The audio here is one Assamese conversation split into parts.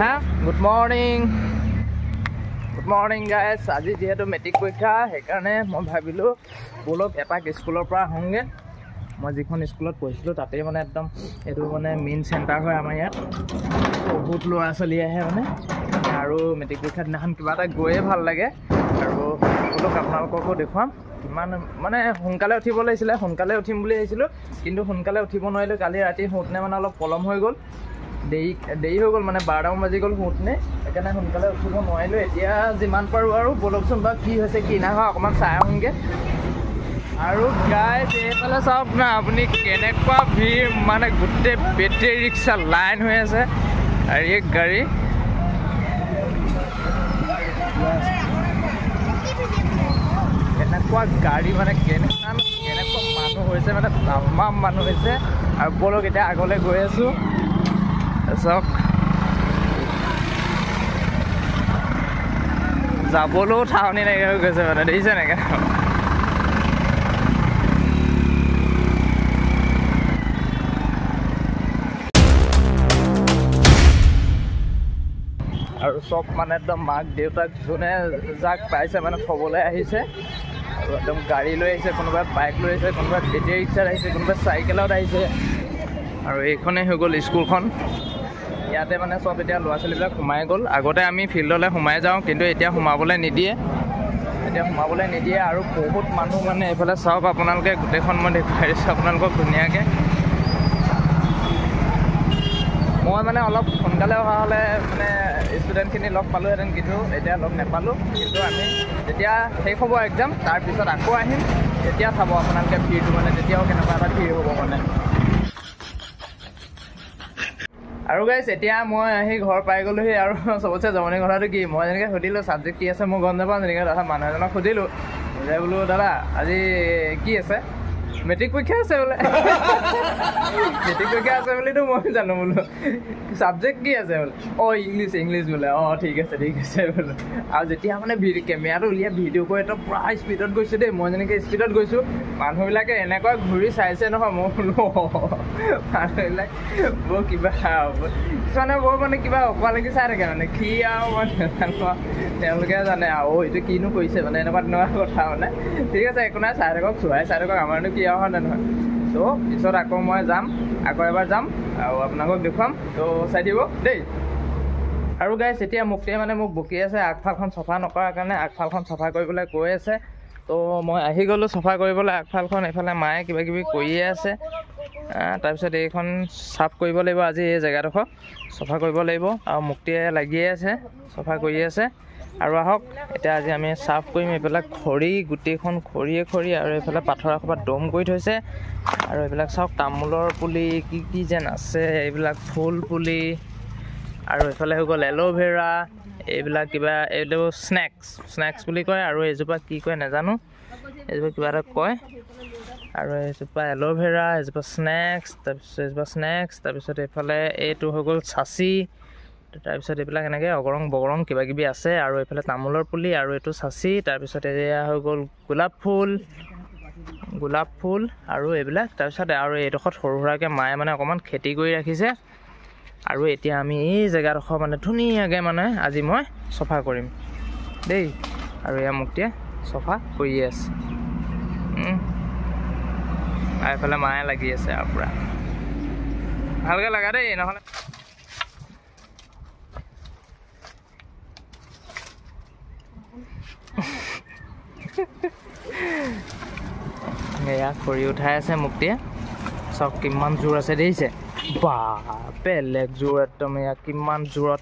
হা গুড মৰ্ণিং গাইজ। আজি যিহেতু মেট্ৰিক পৰীক্ষা সেইকাৰণে মই ভাবিলোঁ বলক এপাক স্কুলৰ পৰা আহোঁগৈ। মই যিখন স্কুলত পঢ়িছিলোঁ তাতেই মানে একদম এইটো মানে মেইন চেণ্টাৰ হয় আমাৰ ইয়াত। বহুত ল'ৰা ছোৱালী আহে মানে, আৰু মেট্ৰিক পৰীক্ষাৰ দিনাখন কিবা এটা গৈয়ে ভাল লাগে। আৰু বলক আপোনালোককো দেখুৱাম। কিমান মানে সোনকালে উঠিব লাগিছিলে, সোনকালে উঠিম বুলি আহিছিলোঁ, কিন্তু সোনকালে উঠিব নোৱাৰিলোঁ। কালি ৰাতি শুওঁতে মানে অলপ পলম হৈ গ'ল, দেৰি হৈ গ'ল, মানে 12টামান বাজি গ'ল শুওঁতে, সেইকাৰণে সোনকালে উঠিব নোৱাৰিলোঁ। এতিয়া যিমান পাৰোঁ আৰু বলকচোন বা কি হৈছে কি নাই হোৱা অকণমান চাই আহোঁগৈ। আৰু গাইজ এইফালে চাওক না আপুনি, কেনেকুৱা ভিৰ, মানে গোটেই বেটেৰী ৰিক্সা লাইন হৈ আছে আৰু এই গাড়ী। কেনেকুৱা গাড়ী মানে কেনেকুৱা মানুহ হৈছে, মানে তামাম মানুহ হৈছে। আৰু বলক এতিয়া আগলৈ গৈ আছোঁ। চাওক যাবলৈও ঠাৱনি নাইকিয়া হৈ গৈছে, মানে দেখিছে নাই কেনেকুৱা। আৰু চব মানে একদম মাক দেউতাক যোনে যাক পাইছে মানে থ'বলৈ আহিছে, আৰু একদম গাড়ী লৈ আহিছে, কোনোবাই বাইক লৈ আহিছে, কোনোবাই বেটেৰী ৰিক্সাত আহিছে, কোনোবাই চাইকেলত আহিছে। আৰু এইখনেই হৈ গ'ল স্কুলখন। ইয়াতে মানে চব এতিয়া ল'ৰা ছোৱালীবিলাক সোমাই গ'ল। আগতে আমি ফিল্ডলৈ সোমাই যাওঁ, কিন্তু এতিয়া সোমাবলৈ নিদিয়ে। আৰু বহুত মানুহ মানে এইফালে চাওক আপোনালোকে, গোটেইখন মই দেখুৱাই দিছোঁ আপোনালোকক ধুনীয়াকৈ। মই মানে অলপ সোনকালে অহা হ'লে মানে ষ্টুডেণ্টখিনি লগ পালোঁহেঁতেন, কিন্তু এতিয়া লগ নাপালোঁ। কিন্তু আমি যেতিয়া শেষ হ'ব এক্সাম, তাৰপিছত আকৌ আহিম, তেতিয়া চাব আপোনালোকে ভিৰটো, মানে তেতিয়াও কেনেকুৱা এটা ভিৰ হ'ব মানে। আৰু গাইজ এতিয়া মই আহি ঘৰ পাই গ'লোহি। আৰু চবতছে জমনি কথাটো কি, মই যেনেকৈ সুধিলোঁ ছাবজেক্ট কি আছে মই গম নাপাওঁ, যেনেকৈ দাদা মানুহ এজনক সুধিলোঁ যে বোলো দাদা আজি কি আছে, মেট্ৰিক পৰীক্ষা আছে বোলে। মেট্ৰিক পৰীক্ষা আছে বুলিতো মই জানো, বোলো ছাবজেক্ট কি আছে বোলে, ইংলিছ বোলে। ঠিক আছে বোলো। আৰু যেতিয়া মানে কেমেৰাটো উলিয়াই ভিডিঅ' কৰি একদম পূৰা স্পীডত গৈছোঁ দেই, মই যেনেকৈ স্পীডত গৈছোঁ, মানুহবিলাকে এনেকুৱা ঘূৰি চাইছে নহয়। মই বোলো মানুহবিলাক বৰ কিবা, কিছুমানে বৰ মানে কিবা অকোৱা লাগি চাই থাকে, মানে কি আৰু মই নাজানো, তেওঁলোকে জানে আৰু এইটো কিনো কৰিছে, মানে এনেকুৱা কথা মানে। ঠিক আছে, একো নাই, চাই থাকক, চোৱাই চাই থাকক, আমাৰনো কি হয় নহয়। ত' পিছত আকৌ মই যাম, আকৌ এবাৰ যাম আৰু আপোনালোকক দেখুৱাম, ত' চাই দিব দেই। আৰু গাইজ এতিয়া মুক্তিয়ে মানে মোক বকি আছে আগফালখন চফা নকৰাৰ কাৰণে। আগফালখন চফা কৰিবলৈ কৈ আছে, ত' মই আহি গ'লোঁ চফা কৰিবলৈ আগফালখন। এইফালে মায়ে কিবা কিবি কৰিয়ে আছে। তাৰপিছত এইখন চাফ কৰিব লাগিব, আজি এই জেগাডোখৰ চফা কৰিব লাগিব। আৰু মুক্তিয়ে লাগিয়ে আছে, চফা কৰি আছে। আৰু আহক এতিয়া আজি আমি চাফ কৰিম। এইবিলাক খৰি, গোটেইখন খৰি, আৰু এইফালে পাথৰ এসোপা দম কৰি থৈছে। আৰু এইবিলাক চাওক তামোলৰ পুলি কি যেন আছে, এইবিলাক ফুল পুলি। আৰু এইফালে হৈ গ'ল এল'ভেৰা, এইবিলাক কিবা এইটো স্নেক্স বুলি কয়। আৰু এইজোপা কি কয় নাজানো, এইজোপা কিবা এটা কয়। আৰু এইজোপা এল'ভেৰা, এইজোপা স্নেক্স, তাৰপিছত এইফালে এইটো হৈ গ'ল চাচি। তাৰপিছত এইবিলাক এনেকৈ অগৰং বগৰং কিবা কিবি আছে। আৰু এইফালে তামোলৰ পুলি, আৰু এইটো চাচি। তাৰপিছত এয়া হৈ গ'ল গোলাপ ফুল আৰু এইবিলাক। তাৰপিছত আৰু এইডোখৰত সৰু সুৰাকৈ মায়ে মানে অকণমান খেতি কৰি ৰাখিছে। আৰু এতিয়া আমি এই জেগাডোখৰ মানে ধুনীয়াকৈ মানে আজি মই চফা কৰিম দেই। আৰু এয়া মুক্তিয়ে চফা কৰিয়ে আছে, আৰু এইফালে মায়ে লাগি আছে আৰু পূৰা ভালকৈ লগা দেই, নহ'লে এয়া খৰি উঠাই আছে মুক্তিয়ে। চব কিমান জোৰ আছে দেখিছে, বা বেলেগ জোৰ একদম। এয়া কিমান জোৰত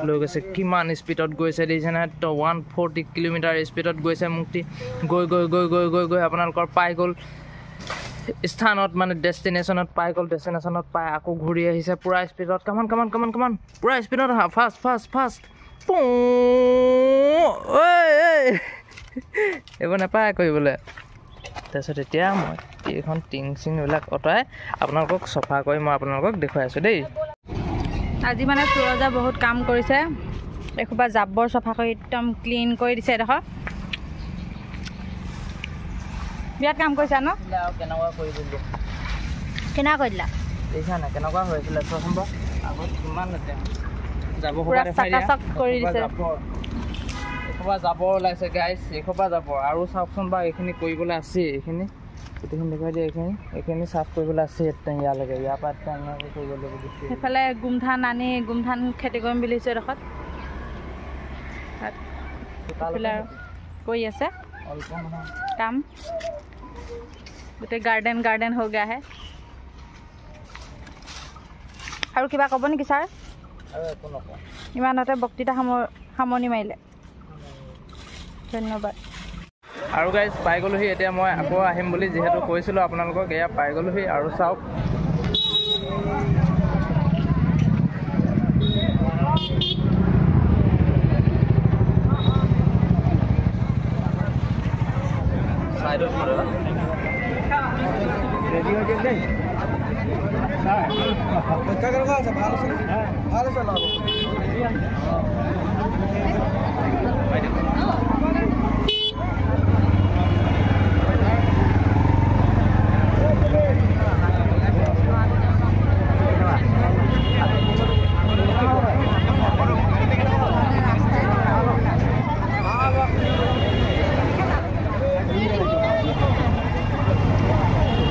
লৈ গৈছে, কিমান স্পীডত গৈছে দেখিছে নাই, 140 কিলোমিটাৰ স্পীডত গৈছে মুক্তি। গৈ আপোনালোকৰ পাই গ'ল স্থানত, মানে ডেষ্টিনেশ্যনত পাই গ'ল। ডেষ্টিনেশ্যনত পাই আকৌ ঘূৰি আহিছে পূৰা স্পীডত। কামান পূৰা স্পীডত আহা, ফাষ্ট। এইবোৰ নাপায় কৰিবলৈ। তাৰপিছত এতিয়া মই এইখন টিংবিলাক আঁতৰাই আপোনালোকক চফা কৰি মই আপোনালোকক দেখুৱাই আছোঁ দেই। আজি মানে সুৰজা বহুত কাম কৰিছে, এসোপা জাবৰ চফা কৰি একদম ক্লিন কৰি দিছে। দেখক বিৰাট কাম কৰিছা ন? কেনেকুৱা কৰি দিলোঁ, কেনেকুৱা কৰি দিলা দেখিছা নাই কেনেকুৱা হৈছিলে চোৱাচোন বাৰু। আগত কিমান লেতেৰা, পুৰা চাকাচক কৰি দিছে এসোপা জাবৰ ওলাইছে গাইছ এসোপা জাবৰ আৰু চাওকচোন বা এইখিনি কৰিবলৈ আছে এইখিনি গোটেইখিনি দেখুৱাই দিয়ে এইখিনি চাফ কৰিবলৈ আছে ইয়ালৈকে ইয়াৰ পৰা তেনেকৈ কৰিব লাগিব সেইফালে গোমধান আনি গোমধান খেতি কৰিম বুলিছোঁ এডোখৰত কৰি আছে কাম গোটেই গাৰ্ডেন হৈ গৈ আহে আৰু কিবা ক'ব নেকি ছাৰ ইমানতে বক্তৃতা সামৰণি মাৰিলে ধন্যবাদ আৰু গাইজ পাই গ'লোহি এতিয়া মই আকৌ আহিম বুলি যিহেতু কৈছিলোঁ আপোনালোকক এয়া পাই গ'লোহি আৰু চাওক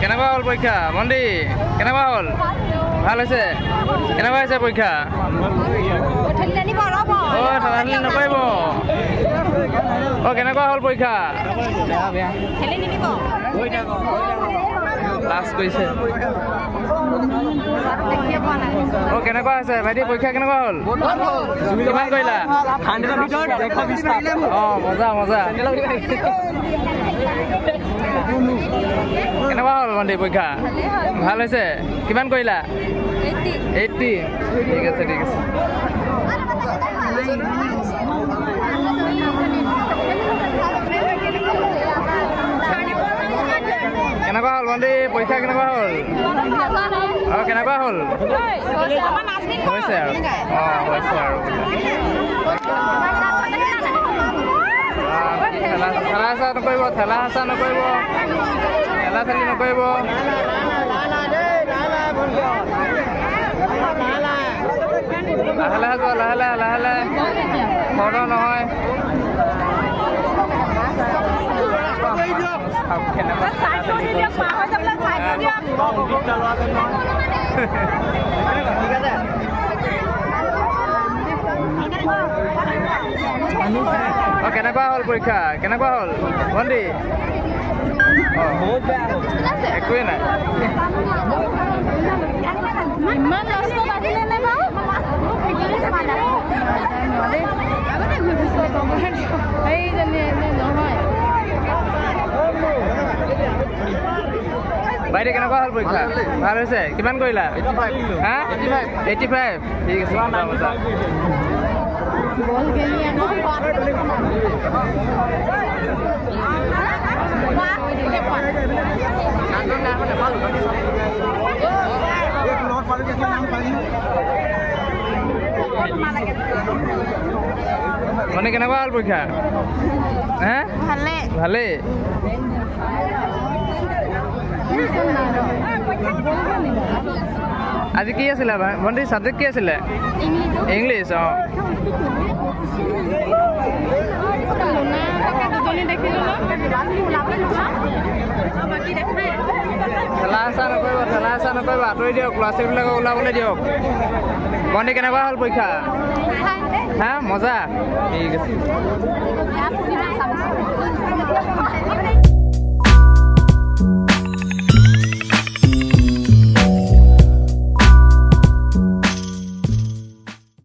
কেনেকুৱা হ'ল পৰীক্ষা মন্দি কেনেকুৱা হ'ল ভাল হৈছে কেনেকুৱা হৈছে পৰীক্ষা ঠেলাঠেলি নকৰিব কেনেকুৱা হ'ল পৰীক্ষা লাজ কৰিছে কেনেকুৱা হৈছে ভাইটি পৰীক্ষা কেনেকুৱা হ'ল কিমান কৰিলা মজা মজা কেনেকুৱা হ'ল মন্দিৰ পৰীক্ষা ভাল হৈছে কিমান কৰিলা 80 ঠিক আছে কেনেকুৱা হ'ল মন্দিৰ পৰীক্ষা কেনেকুৱা হ'ল কেনেকুৱা হ'ল হৈছে আৰু হৈছে আৰু ঠেলা হেঁচা নকৰিব ঠেলাঠেলি নকৰিব লাহে লাহে যোৱা লাহে লাহে খৰ নহয় কেনেকুৱা হ'ল পৰীক্ষা কেনেকুৱা হ'ল ভণ্টি একোৱেই নাই বাইদেউ কেনেকুৱা হ'ল পৰীক্ষা ভাল হৈছে কিমান কৰিলা 85 ঠিক আছে মজা মানে কেনেকুৱা হ'ল পৰীক্ষা ভালেই আজি কি আছিলে ভণ্টি ছাবজেক্ট কি আছিলে ইংলিছ ঠেলা হেঁচা নকৰিব আঁতৰি দিয়ক ল'ৰা ছোৱালীবিলাকক ওলাবলৈ দিয়ক ভণ্টি কেনেকুৱা হ'ল পৰীক্ষা মজা ঠিক আছে